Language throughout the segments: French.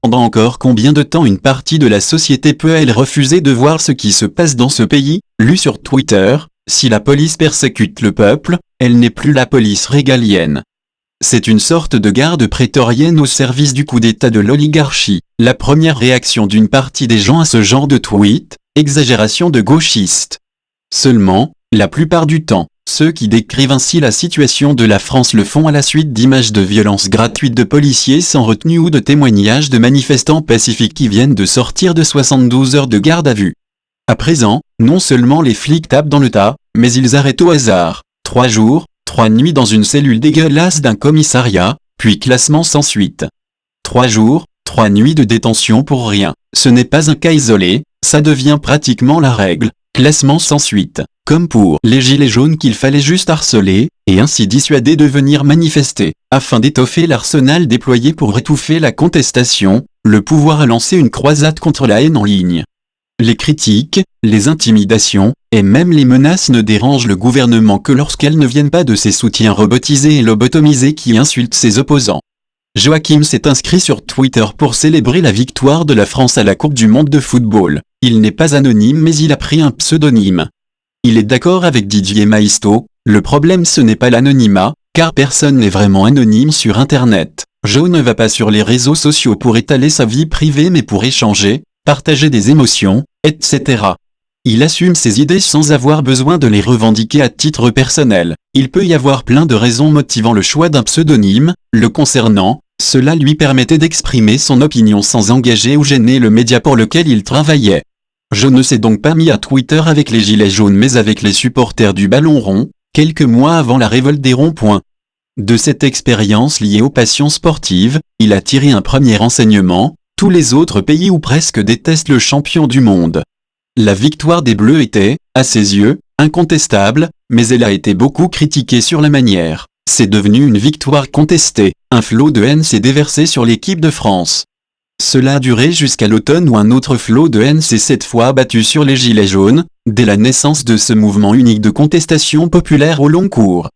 Pendant encore combien de temps une partie de la société peut-elle refuser de voir ce qui se passe dans ce pays? Lu sur Twitter, si la police persécute le peuple, elle n'est plus la police régalienne. C'est une sorte de garde prétorienne au service du coup d'État de l'oligarchie. La première réaction d'une partie des gens à ce genre de tweet, exagération de gauchistes. Seulement, la plupart du temps, ceux qui décrivent ainsi la situation de la France le font à la suite d'images de violences gratuites de policiers sans retenue ou de témoignages de manifestants pacifiques qui viennent de sortir de 72 heures de garde à vue. À présent, non seulement les flics tapent dans le tas, mais ils arrêtent au hasard. 3 jours, 3 nuits dans une cellule dégueulasse d'un commissariat, puis classement sans suite. 3 jours, 3 nuits de détention pour rien. Ce n'est pas un cas isolé, ça devient pratiquement la règle. Classement sans suite, comme pour les gilets jaunes qu'il fallait juste harceler, et ainsi dissuader de venir manifester. Afin d'étoffer l'arsenal déployé pour étouffer la contestation, le pouvoir a lancé une croisade contre la haine en ligne. Les critiques, les intimidations, et même les menaces ne dérangent le gouvernement que lorsqu'elles ne viennent pas de ses soutiens robotisés et lobotomisés qui insultent ses opposants. Joachim s'est inscrit sur Twitter pour célébrer la victoire de la France à la Coupe du Monde de football. Il n'est pas anonyme mais il a pris un pseudonyme. Il est d'accord avec Didier Maisto, le problème ce n'est pas l'anonymat, car personne n'est vraiment anonyme sur Internet. Jo ne va pas sur les réseaux sociaux pour étaler sa vie privée mais pour échanger, partager des émotions, etc. Il assume ses idées sans avoir besoin de les revendiquer à titre personnel. Il peut y avoir plein de raisons motivant le choix d'un pseudonyme, le concernant. Cela lui permettait d'exprimer son opinion sans engager ou gêner le média pour lequel il travaillait. Je ne s'est donc pas mis à Twitter avec les gilets jaunes mais avec les supporters du ballon rond, quelques mois avant la révolte des ronds-points. De cette expérience liée aux passions sportives, il a tiré un premier enseignement, tous les autres pays ou presque détestent le champion du monde. La victoire des Bleus était, à ses yeux, incontestable, mais elle a été beaucoup critiquée sur la manière. C'est devenu une victoire contestée, un flot de haine s'est déversé sur l'équipe de France. Cela a duré jusqu'à l'automne où un autre flot de haine s'est cette fois abattu sur les gilets jaunes, dès la naissance de ce mouvement unique de contestation populaire au long cours.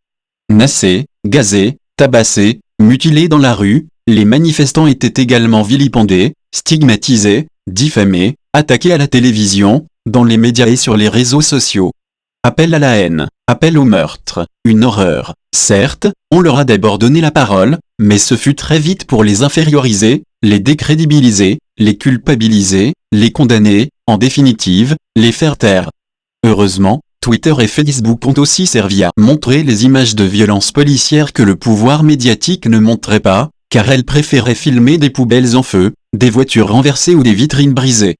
Nassés, gazés, tabassés, mutilés dans la rue, les manifestants étaient également vilipendés, stigmatisés, diffamés, attaqués à la télévision, dans les médias et sur les réseaux sociaux. Appel à la haine, appel au meurtre, une horreur. Certes, on leur a d'abord donné la parole, mais ce fut très vite pour les inférioriser, les décrédibiliser, les culpabiliser, les condamner, en définitive, les faire taire. Heureusement, Twitter et Facebook ont aussi servi à montrer les images de violences policières que le pouvoir médiatique ne montrait pas, car elle préférait filmer des poubelles en feu, des voitures renversées ou des vitrines brisées.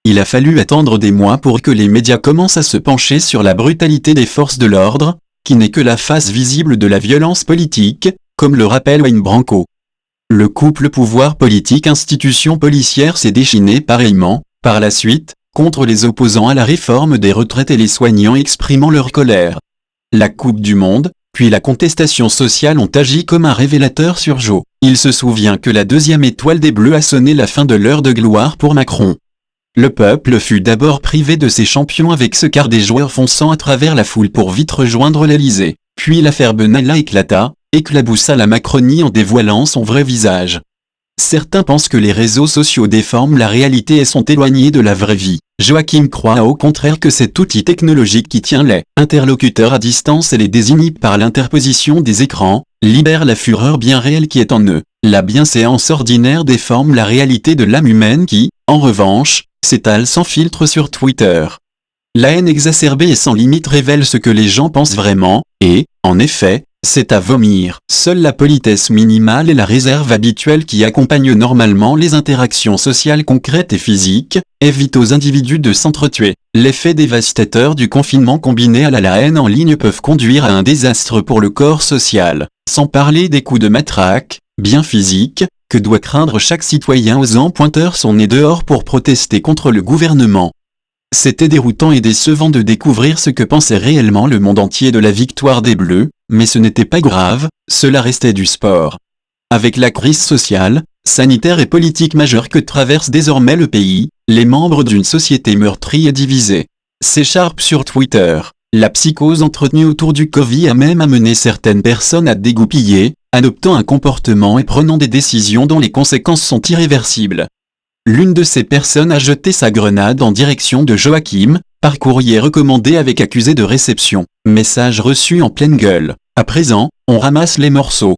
Il a fallu attendre des mois pour que les médias commencent à se pencher sur la brutalité des forces de l'ordre, qui n'est que la face visible de la violence politique, comme le rappelle Wayne Branco. Le couple pouvoir politique-institution policière s'est déchaîné pareillement, par la suite, contre les opposants à la réforme des retraites et les soignants exprimant leur colère. La Coupe du Monde, puis la contestation sociale ont agi comme un révélateur sur Jo. Il se souvient que la deuxième étoile des Bleus a sonné la fin de l'heure de gloire pour Macron. Le peuple fut d'abord privé de ses champions avec ce quart des joueurs fonçant à travers la foule pour vite rejoindre l'Elysée. Puis l'affaire Benalla éclaboussa la Macronie en dévoilant son vrai visage. Certains pensent que les réseaux sociaux déforment la réalité et sont éloignés de la vraie vie. Joachim croit au contraire que cet outil technologique qui tient les interlocuteurs à distance et les désinhibe par l'interposition des écrans, libère la fureur bien réelle qui est en eux. La bienséance ordinaire déforme la réalité de l'âme humaine qui, en revanche, s'étale sans filtre sur Twitter. La haine exacerbée et sans limite révèle ce que les gens pensent vraiment, et, en effet, c'est à vomir. Seule la politesse minimale et la réserve habituelle qui accompagnent normalement les interactions sociales concrètes et physiques, évitent aux individus de s'entretuer. L'effet dévastateur du confinement combiné à la haine en ligne peuvent conduire à un désastre pour le corps social, sans parler des coups de matraque, bien physiques, que doit craindre chaque citoyen osant pointer son nez dehors pour protester contre le gouvernement. C'était déroutant et décevant de découvrir ce que pensait réellement le monde entier de la victoire des Bleus, mais ce n'était pas grave, cela restait du sport. Avec la crise sociale, sanitaire et politique majeure que traverse désormais le pays, les membres d'une société meurtrie et divisée s'écharpent sur Twitter. La psychose entretenue autour du Covid a même amené certaines personnes à dégoupiller, adoptant un comportement et prenant des décisions dont les conséquences sont irréversibles. L'une de ces personnes a jeté sa grenade en direction de Joachim, par courrier recommandé avec accusé de réception. Message reçu en pleine gueule. À présent, on ramasse les morceaux.